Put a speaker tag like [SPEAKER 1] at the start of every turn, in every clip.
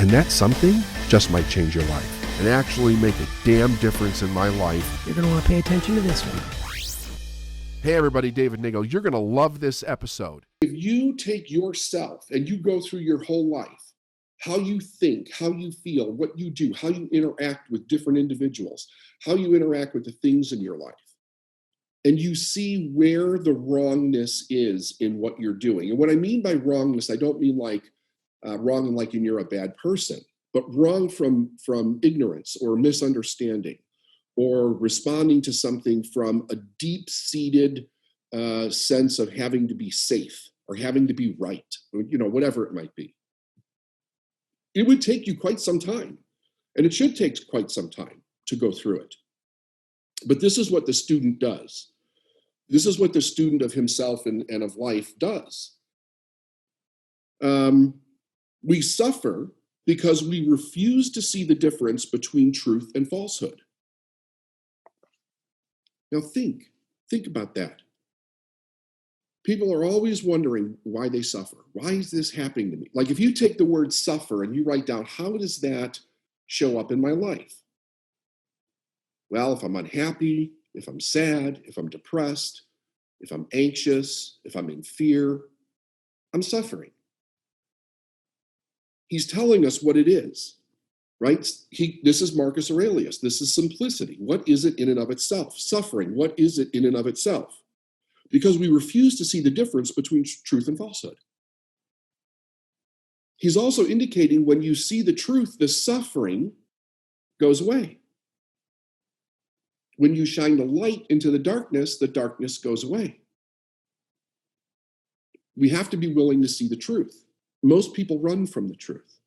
[SPEAKER 1] And that something just might change your life and actually make a damn difference in my life.
[SPEAKER 2] You're going to want to pay attention to this one.
[SPEAKER 1] Hey everybody, David Nagle. You're going to love this episode.
[SPEAKER 3] If you take yourself and you go through your whole life, how you think, how you feel, what you do, how you interact with different individuals, how you interact with the things in your life, and you see where the wrongness is in what you're doing. And what I mean by wrongness, I don't mean like wrong like in you're a bad person, but wrong from ignorance or misunderstanding or responding to something from a deep-seated sense of having to be safe or having to be right, or, whatever it might be. It would take you quite some time, and it should take quite some time to go through it. But this is what the student does. This is what the student of himself and of life does. We suffer because we refuse to see the difference between truth and falsehood. Now think about that. People are always wondering why they suffer. Why is this happening to me? Like if you take the word suffer and you write down, how does that show up in my life? Well, if I'm unhappy, if I'm sad, if I'm depressed, if I'm anxious, if I'm in fear, I'm suffering. He's telling us what it is, right? This is Marcus Aurelius. This is simplicity. What is it in and of itself? Suffering, what is it in and of itself? Because we refuse to see the difference between truth and falsehood. He's also indicating when you see the truth, the suffering goes away. When you shine the light into the darkness goes away. We have to be willing to see the truth. Most people run from the truth.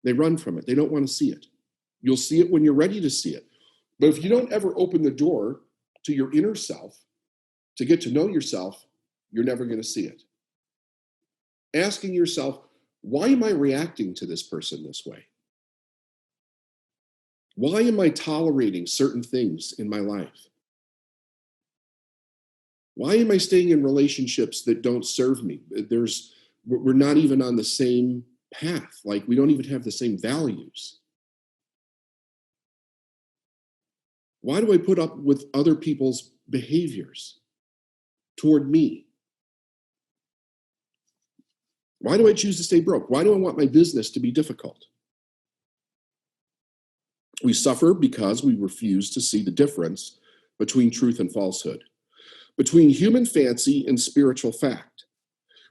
[SPEAKER 3] They run from it. They don't want to see it. You'll see it when you're ready to see it. But if you don't ever open the door to your inner self, to get to know yourself, you're never going to see it. Asking yourself, why am I reacting to this person this way? Why am I tolerating certain things in my life? Why am I staying in relationships that don't serve me? We're not even on the same path. Like we don't even have the same values. Why do I put up with other people's behaviors toward me? Why do I choose to stay broke? Why do I want my business to be difficult? We suffer because we refuse to see the difference between truth and falsehood, between human fancy and spiritual fact.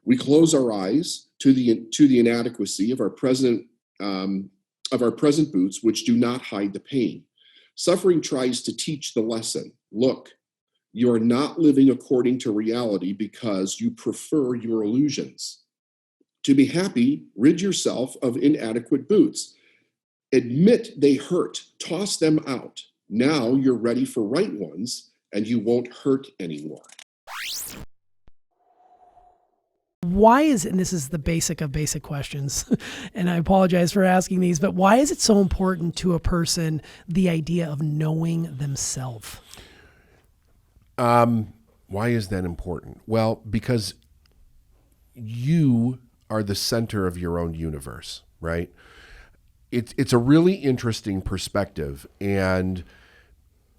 [SPEAKER 3] We close our eyes to the inadequacy of our present boots, which do not hide the pain. Suffering tries to teach the lesson. Look, you are not living according to reality because you prefer your illusions. To be happy, rid yourself of inadequate boots. Admit they hurt. Toss them out. Now you're ready for right ones, and you won't hurt anymore.
[SPEAKER 2] Why is it, and this is the basic of basic questions, and I apologize for asking these, but why is it so important to a person, the idea of knowing themselves?
[SPEAKER 1] Why is that important? Well, because you are the center of your own universe, right? It's a really interesting perspective, and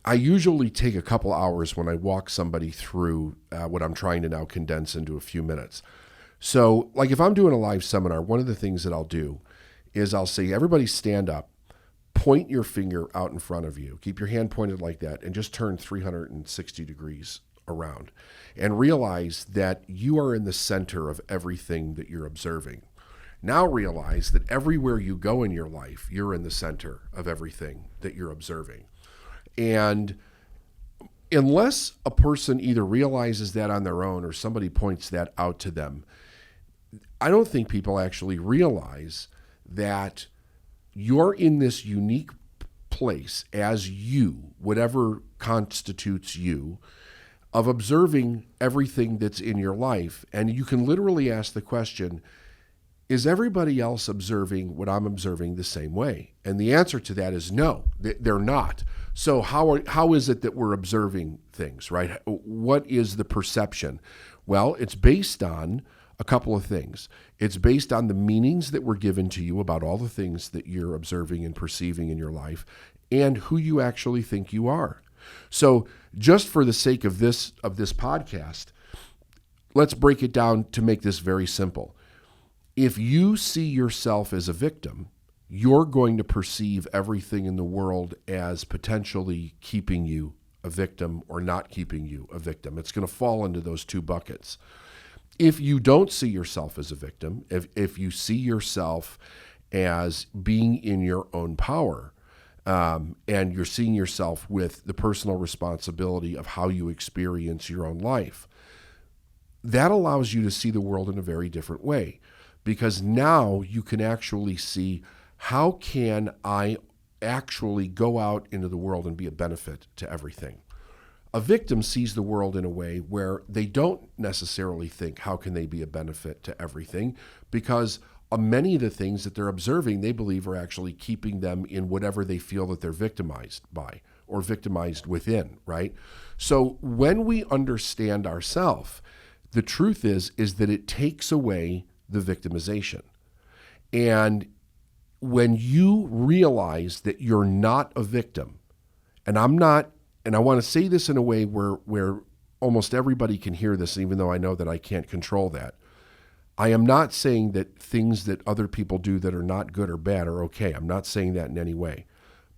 [SPEAKER 1] I usually take a couple hours when I walk somebody through what I'm trying to now condense into a few minutes. So, like if I'm doing a live seminar, one of the things that I'll do is I'll say, everybody stand up, point your finger out in front of you, keep your hand pointed like that, and just turn 360 degrees around, and realize that you are in the center of everything that you're observing. Now realize that everywhere you go in your life, you're in the center of everything that you're observing. And unless a person either realizes that on their own or somebody points that out to them, I don't think people actually realize that you're in this unique place as you, whatever constitutes you, of observing everything that's in your life. And you can literally ask the question, is everybody else observing what I'm observing the same way? And the answer to that is no, they're not. So how is it that we're observing things, right? What is the perception? Well, it's based on a couple of things. It's based on the meanings that were given to you about all the things that you're observing and perceiving in your life and who you actually think you are. So just for the sake of this podcast, let's break it down to make this very simple. If you see yourself as a victim, you're going to perceive everything in the world as potentially keeping you a victim or not keeping you a victim. It's going to fall into those two buckets. If you don't see yourself as a victim, if you see yourself as being in your own power, and you're seeing yourself with the personal responsibility of how you experience your own life, that allows you to see the world in a very different way, because now you can actually see, how can I actually go out into the world and be a benefit to everything? A victim sees the world in a way where they don't necessarily think, how can they be a benefit to everything? Because many of the things that they're observing, they believe are actually keeping them in whatever they feel that they're victimized by or victimized within, right? So when we understand ourselves, the truth is that it takes away the victimization. And when you realize that you're not a victim, and I'm not, and I want to say this in a way where almost everybody can hear this, even though I know that I can't control that. I am not saying that things that other people do that are not good or bad are okay. I'm not saying that in any way.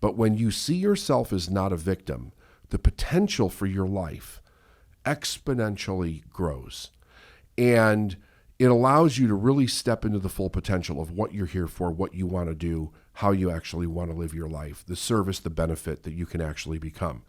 [SPEAKER 1] But when you see yourself as not a victim, the potential for your life exponentially grows. And it allows you to really step into the full potential of what you're here for, what you want to do, how you actually want to live your life, the service, the benefit that you can actually become.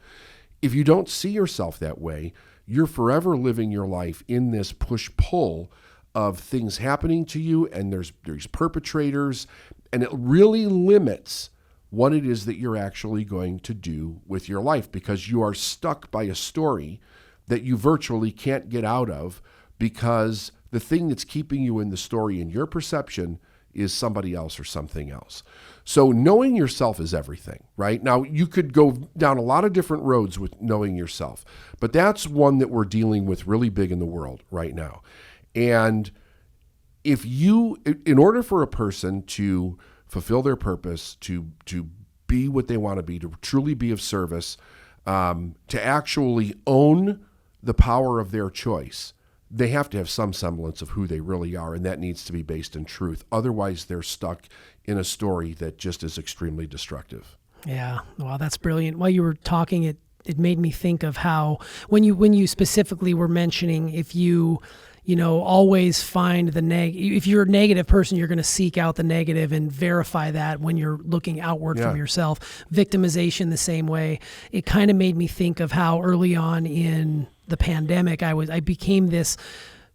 [SPEAKER 1] If you don't see yourself that way, you're forever living your life in this push-pull of things happening to you, and there's perpetrators, and it really limits what it is that you're actually going to do with your life, because you are stuck by a story that you virtually can't get out of, because the thing that's keeping you in the story in your perception is somebody else or something else. So knowing yourself is everything, right? Now, you could go down a lot of different roads with knowing yourself, but that's one that we're dealing with really big in the world right now. And if you, in order for a person to fulfill their purpose, to be what they want to be, to truly be of service, to actually own the power of their choice, they have to have some semblance of who they really are, and that needs to be based in truth. Otherwise, they're stuck in a story that just is extremely destructive.
[SPEAKER 2] Yeah, well, that's brilliant. While you were talking, it made me think of how when you specifically were mentioning, if you always find if you're a negative person, you're going to seek out the negative and verify that when you're looking outward from yourself. Victimization the same way. It kind of made me think of how early on in the pandemic, I became this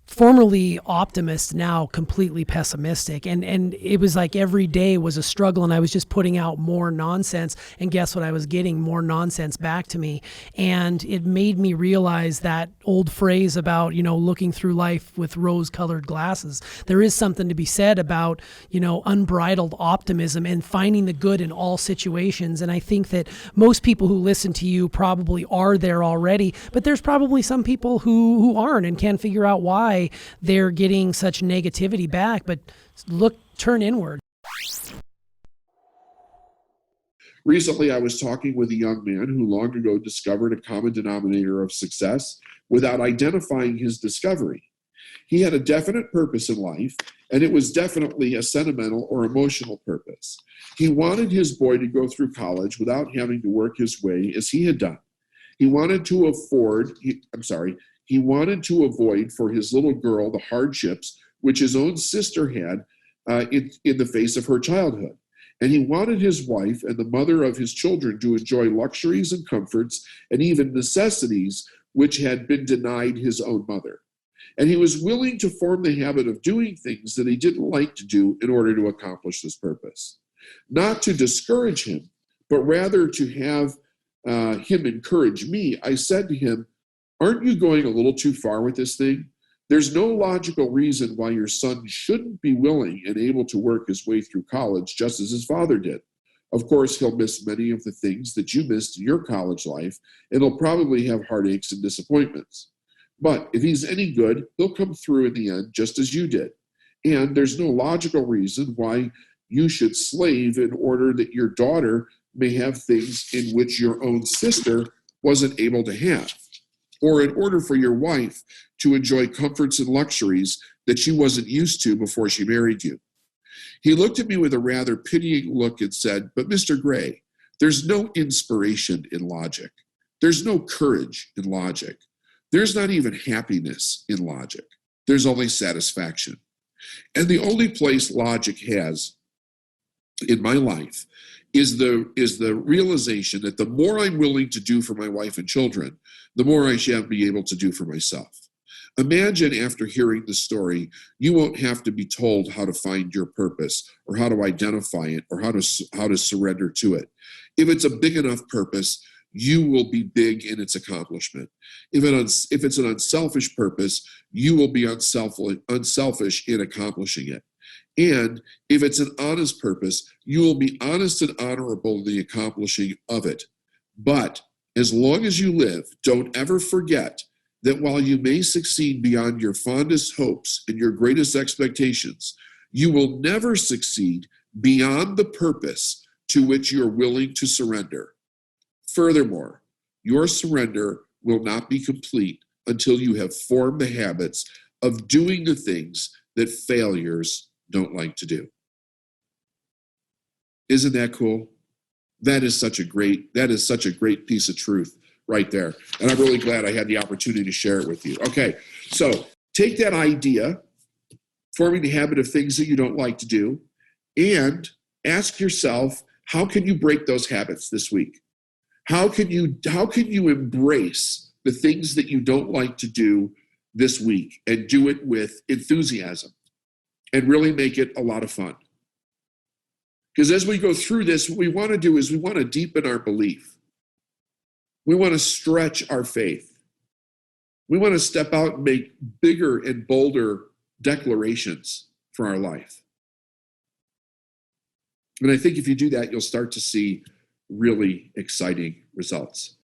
[SPEAKER 2] formerly optimist, now completely pessimistic. And it was like every day was a struggle, and I was just putting out more nonsense. And guess what? I was getting more nonsense back to me. And it made me realize that old phrase about, looking through life with rose-colored glasses. There is something to be said about, unbridled optimism and finding the good in all situations. And I think that most people who listen to you probably are there already, but there's probably some people who aren't and can't figure out why they're getting such negativity back. But turn inward.
[SPEAKER 3] Recently, I was talking with a young man who long ago discovered a common denominator of success without identifying his discovery. He had a definite purpose in life, and it was definitely a sentimental or emotional purpose. He wanted his boy to go through college without having to work his way as he had done. He wanted to avoid for his little girl the hardships which his own sister had in the face of her childhood. And he wanted his wife and the mother of his children to enjoy luxuries and comforts and even necessities which had been denied his own mother. And he was willing to form the habit of doing things that he didn't like to do in order to accomplish this purpose. Not to discourage him, but rather to have him encourage me, I said to him, "Aren't you going a little too far with this thing? There's no logical reason why your son shouldn't be willing and able to work his way through college just as his father did. Of course, he'll miss many of the things that you missed in your college life, and he'll probably have heartaches and disappointments. But if he's any good, he'll come through in the end just as you did. And there's no logical reason why you should slave in order that your daughter may have things in which your own sister wasn't able to have, or in order for your wife to enjoy comforts and luxuries that she wasn't used to before she married you. He looked at me with a rather pitying look and said, "But Mr. Gray, there's no inspiration in logic. There's no courage in logic. There's not even happiness in logic. There's only satisfaction. And the only place logic has in my life is the realization that the more I'm willing to do for my wife and children, the more I shall be able to do for myself." Imagine after hearing the story, you won't have to be told how to find your purpose or how to identify it or how to surrender to it. If it's a big enough purpose, you will be big in its accomplishment. If it's an unselfish purpose, you will be unselfish in accomplishing it. And if it's an honest purpose, you will be honest and honorable in the accomplishing of it. But as long as you live, don't ever forget that while you may succeed beyond your fondest hopes and your greatest expectations, you will never succeed beyond the purpose to which you're willing to surrender. Furthermore, your surrender will not be complete until you have formed the habits of doing the things that failures don't like to do. Isn't that cool? That is such a great piece of truth right there. And I'm really glad I had the opportunity to share it with you. Okay, so take that idea, forming the habit of things that you don't like to do, and ask yourself, how can you break those habits this week? How can you embrace the things that you don't like to do this week and do it with enthusiasm and really make it a lot of fun? Because as we go through this, what we want to do is we want to deepen our belief. We want to stretch our faith. We want to step out and make bigger and bolder declarations for our life. And I think if you do that, you'll start to see really exciting results.